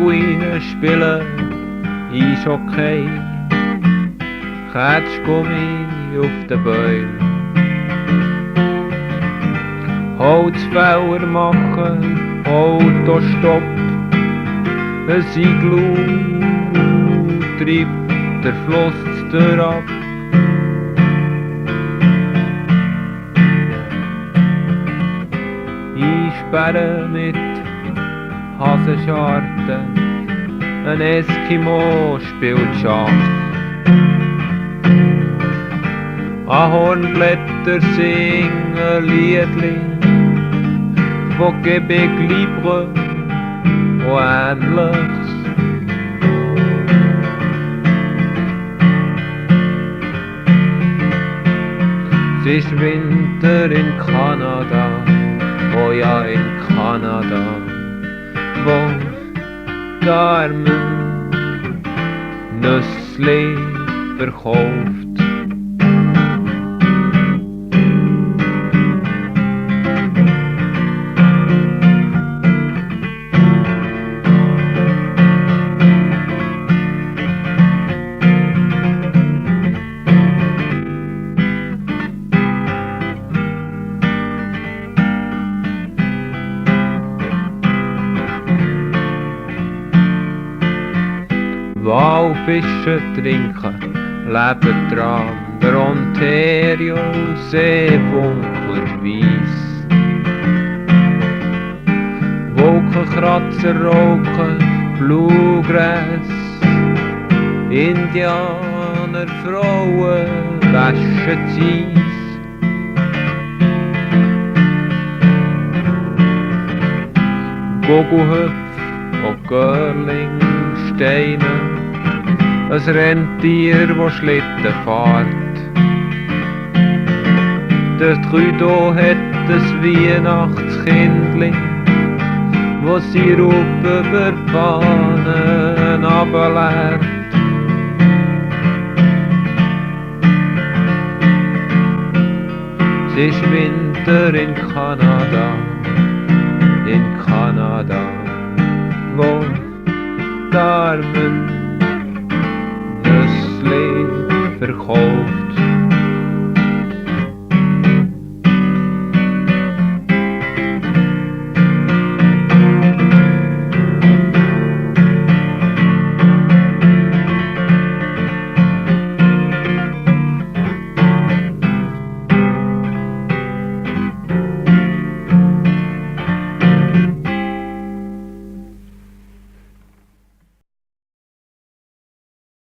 Ruinen spielen Eishockey, Ketschgummi auf den Bäumen. Holzfäller machen Autostopp, ein Iglu treibt der Fluss durch ab. Einsperren mit Hasenscharten, ein Eskimo spielt Schach. Ahornblätter singen Liedli, von Québec libre und Ähnliches. Es ist Winter in Kanada, oh ja in Kanada, wo die Armen Nüssli verkauft. Walfische trinken, leben dran, der Ontario-See funkelt weiss. Wolkenkratzer rauchen, Bluegrass, Indianer, Frauen waschen Eis. Gogelhüpf und Görlingsteine, ein Rentier, das Schlitten fährt. Der Trudeau hat ein Weihnachtskindli, wo Sirup über die Fahnen runterleert. Es ist Winter in Kanada, wo die Armen